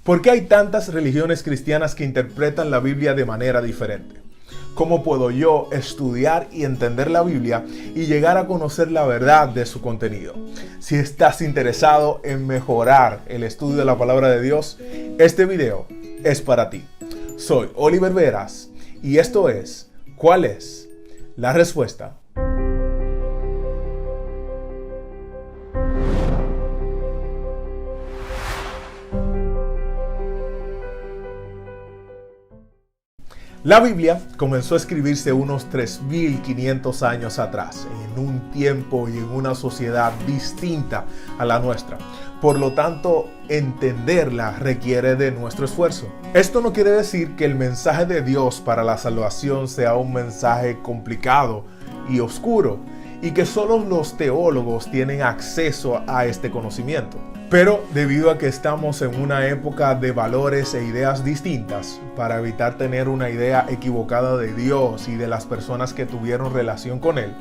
¿Por qué hay tantas religiones cristianas que interpretan la Biblia de manera diferente? ¿Cómo puedo yo estudiar y entender la Biblia y llegar a conocer la verdad de su contenido? Si estás interesado en mejorar el estudio de la palabra de Dios, este video es para ti. Soy Oliver Veras y esto es ¿Cuál es la respuesta? La Biblia comenzó a escribirse unos 3.500 años atrás, en un tiempo y en una sociedad distinta a la nuestra. Por lo tanto, entenderla requiere de nuestro esfuerzo. Esto no quiere decir que el mensaje de Dios para la salvación sea un mensaje complicado y oscuro, y que solo los teólogos tienen acceso a este conocimiento. Pero debido a que estamos en una época de valores e ideas distintas, para evitar tener una idea equivocada de Dios y de las personas que tuvieron relación con Él,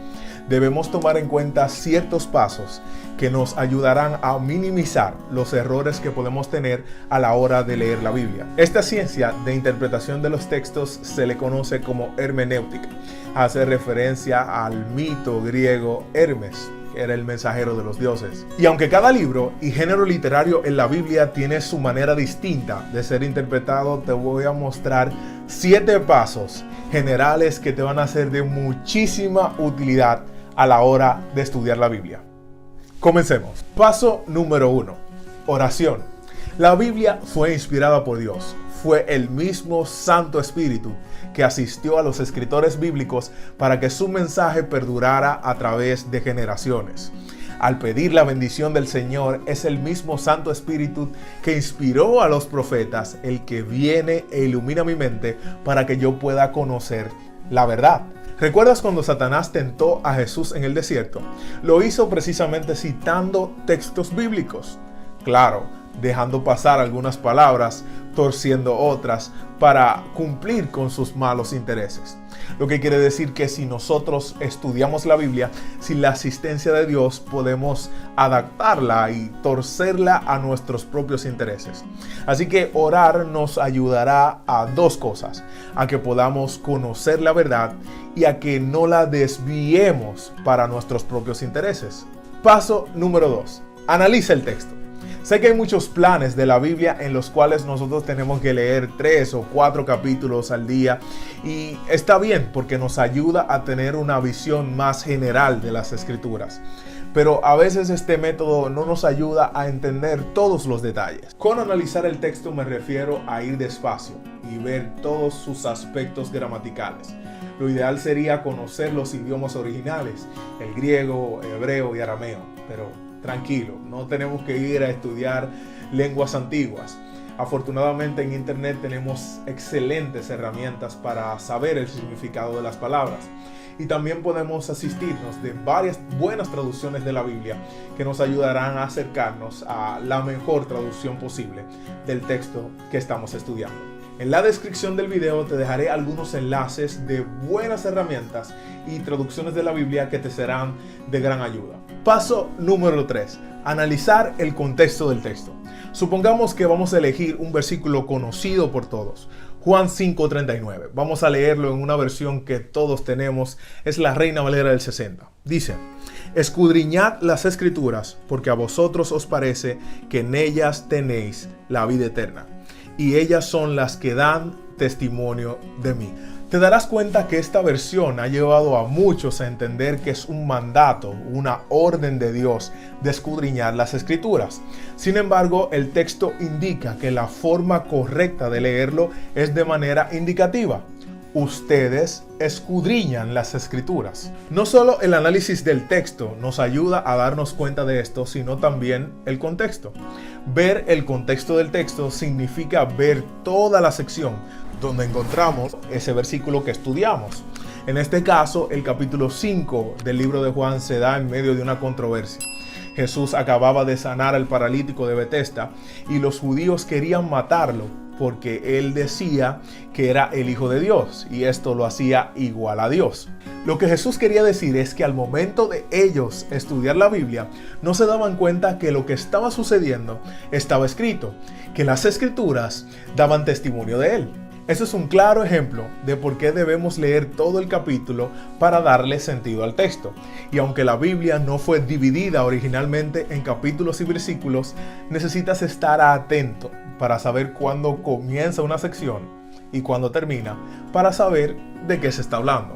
debemos tomar en cuenta ciertos pasos que nos ayudarán a minimizar los errores que podemos tener a la hora de leer la Biblia. Esta ciencia de interpretación de los textos se le conoce como hermenéutica. Hace referencia al mito griego Hermes, que era el mensajero de los dioses. Y aunque cada libro y género literario en la Biblia tiene su manera distinta de ser interpretado, te voy a mostrar 7 pasos generales que te van a ser de muchísima utilidad a la hora de estudiar la Biblia. Comencemos. Paso número 1. Oración. La Biblia fue inspirada por Dios. Fue el mismo Santo Espíritu que asistió a los escritores bíblicos para que su mensaje perdurara a través de generaciones. Al pedir la bendición del Señor, es el mismo Santo Espíritu que inspiró a los profetas, el que viene e ilumina mi mente para que yo pueda conocer la verdad. ¿Recuerdas cuando Satanás tentó a Jesús en el desierto? Lo hizo precisamente citando textos bíblicos. Claro, dejando pasar algunas palabras, torciendo otras para cumplir con sus malos intereses. Lo que quiere decir que si nosotros estudiamos la Biblia, sin la asistencia de Dios, podemos adaptarla y torcerla a nuestros propios intereses. Así que orar nos ayudará a 2 cosas: a que podamos conocer la verdad y a que no la desviemos para nuestros propios intereses. Paso número 2. Analiza el texto. Sé que hay muchos planes de la Biblia en los cuales nosotros tenemos que leer 3 o 4 capítulos al día, y está bien porque nos ayuda a tener una visión más general de las Escrituras. Pero a veces este método no nos ayuda a entender todos los detalles. Con analizar el texto me refiero a ir despacio y ver todos sus aspectos gramaticales. Lo ideal sería conocer los idiomas originales, el griego, hebreo y arameo, pero tranquilo, no tenemos que ir a estudiar lenguas antiguas. Afortunadamente en internet tenemos excelentes herramientas para saber el significado de las palabras. Y también podemos asistirnos de varias buenas traducciones de la Biblia que nos ayudarán a acercarnos a la mejor traducción posible del texto que estamos estudiando. En la descripción del video te dejaré algunos enlaces de buenas herramientas y traducciones de la Biblia que te serán de gran ayuda. Paso número 3. Analizar el contexto del texto. Supongamos que vamos a elegir un versículo conocido por todos, Juan 5:39. Vamos a leerlo en una versión que todos tenemos, es la Reina Valera del 60. Dice: escudriñad las Escrituras, porque a vosotros os parece que en ellas tenéis la vida eterna, y ellas son las que dan testimonio de mí. Te darás cuenta que esta versión ha llevado a muchos a entender que es un mandato, una orden de Dios de escudriñar las Escrituras. Sin embargo, el texto indica que la forma correcta de leerlo es de manera indicativa. Ustedes escudriñan las Escrituras. No solo el análisis del texto nos ayuda a darnos cuenta de esto, sino también el contexto. Ver el contexto del texto significa ver toda la sección donde encontramos ese versículo que estudiamos. En este caso, el capítulo 5 del libro de Juan se da en medio de una controversia. Jesús acababa de sanar al paralítico de Betesda y los judíos querían matarlo porque él decía que era el Hijo de Dios y esto lo hacía igual a Dios. Lo que Jesús quería decir es que al momento de ellos estudiar la Biblia, no se daban cuenta que lo que estaba sucediendo estaba escrito, que las Escrituras daban testimonio de él. Eso es un claro ejemplo de por qué debemos leer todo el capítulo para darle sentido al texto. Y aunque la Biblia no fue dividida originalmente en capítulos y versículos, necesitas estar atento para saber cuándo comienza una sección y cuándo termina, para saber de qué se está hablando.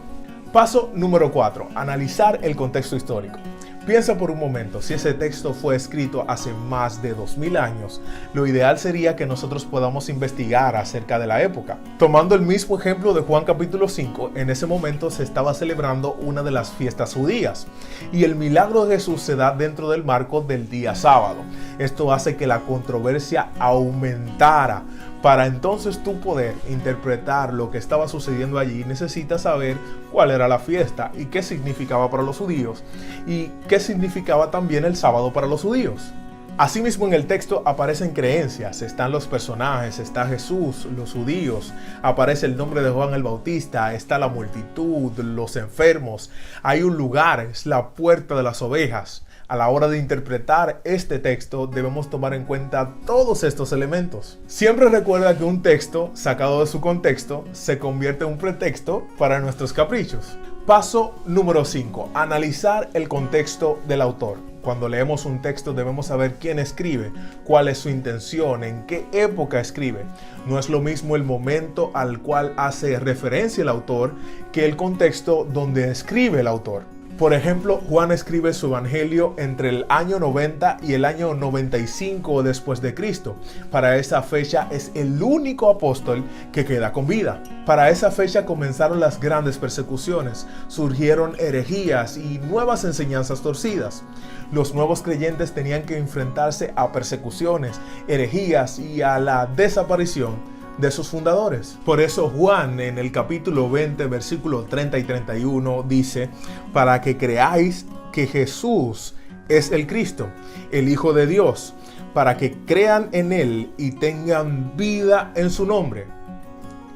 Paso número 4. Analizar el contexto histórico. Piensa por un momento, si ese texto fue escrito hace más de 2000 años, lo ideal sería que nosotros podamos investigar acerca de la época. Tomando el mismo ejemplo de Juan capítulo 5, en ese momento se estaba celebrando una de las fiestas judías y el milagro de Jesús se da dentro del marco del día sábado. Esto hace que la controversia aumentara. Para entonces tú poder interpretar lo que estaba sucediendo allí, necesitas saber cuál era la fiesta y qué significaba para los judíos y qué significaba también el sábado para los judíos. Asimismo, en el texto aparecen creencias, están los personajes, está Jesús, los judíos, aparece el nombre de Juan el Bautista, está la multitud, los enfermos, hay un lugar, es la puerta de las ovejas. A la hora de interpretar este texto debemos tomar en cuenta todos estos elementos. Siempre recuerda que un texto sacado de su contexto se convierte en un pretexto para nuestros caprichos. Paso número 5. Analizar el contexto del autor. Cuando leemos un texto debemos saber quién escribe, cuál es su intención, en qué época escribe. No es lo mismo el momento al cual hace referencia el autor que el contexto donde escribe el autor. Por ejemplo, Juan escribe su evangelio entre el año 90 y el año 95 después de Cristo. Para esa fecha es el único apóstol que queda con vida. Para esa fecha comenzaron las grandes persecuciones, surgieron herejías y nuevas enseñanzas torcidas. Los nuevos creyentes tenían que enfrentarse a persecuciones, herejías y a la desaparición de sus fundadores. Por eso Juan en el capítulo 20, versículo 30 y 31 dice: para que creáis que Jesús es el Cristo, el Hijo de Dios, para que crean en Él y tengan vida en su nombre.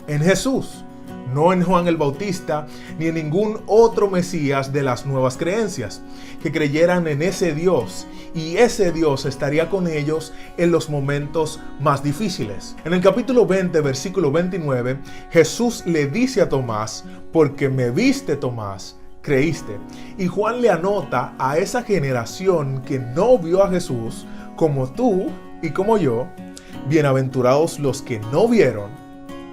En Jesús, no en Juan el Bautista, ni en ningún otro Mesías de las nuevas creencias, que creyeran en ese Dios, y ese Dios estaría con ellos en los momentos más difíciles. En el capítulo 20, versículo 29, Jesús le dice a Tomás: porque me viste, Tomás, creíste. Y Juan le anota a esa generación que no vio a Jesús, como tú y como yo: bienaventurados los que no vieron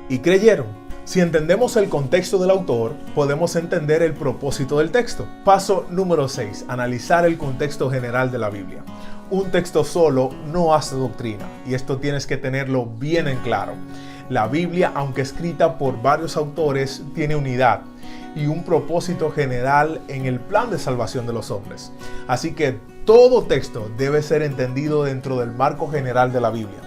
y creyeron. Si entendemos el contexto del autor, podemos entender el propósito del texto. Paso número 6. Analizar el contexto general de la Biblia. Un texto solo no hace doctrina, y esto tienes que tenerlo bien en claro. La Biblia, aunque escrita por varios autores, tiene unidad y un propósito general en el plan de salvación de los hombres. Así que todo texto debe ser entendido dentro del marco general de la Biblia.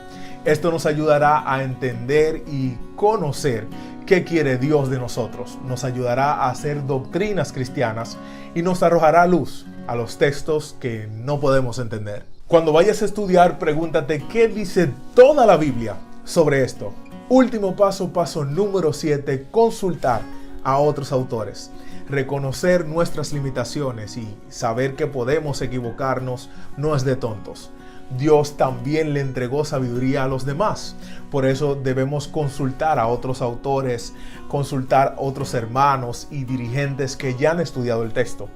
Esto nos ayudará a entender y conocer qué quiere Dios de nosotros. Nos ayudará a hacer doctrinas cristianas y nos arrojará luz a los textos que no podemos entender. Cuando vayas a estudiar, pregúntate qué dice toda la Biblia sobre esto. Último paso, paso número 7, consultar a otros autores. Reconocer nuestras limitaciones y saber que podemos equivocarnos no es de tontos. Dios también le entregó sabiduría a los demás. Por eso debemos consultar a otros autores, consultar a otros hermanos y dirigentes que ya han estudiado el texto.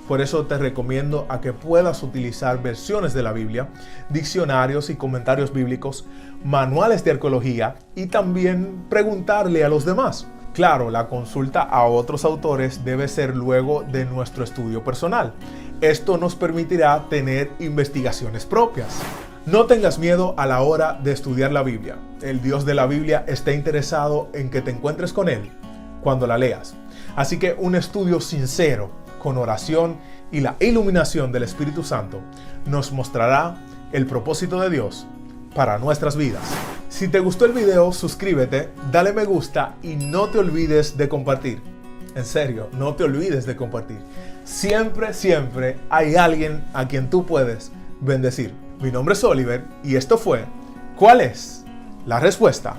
Por eso te recomiendo a que puedas utilizar versiones de la Biblia, diccionarios y comentarios bíblicos, manuales de arqueología y también preguntarle a los demás. Claro, la consulta a otros autores debe ser luego de nuestro estudio personal. Esto nos permitirá tener investigaciones propias. No tengas miedo a la hora de estudiar la Biblia. El Dios de la Biblia está interesado en que te encuentres con Él cuando la leas. Así que un estudio sincero, con oración y la iluminación del Espíritu Santo, nos mostrará el propósito de Dios para nuestras vidas. Si te gustó el video, suscríbete, dale me gusta y no te olvides de compartir. En serio, no te olvides de compartir. Siempre, siempre hay alguien a quien tú puedes bendecir. Mi nombre es Oliver y esto fue ¿Cuál es la respuesta?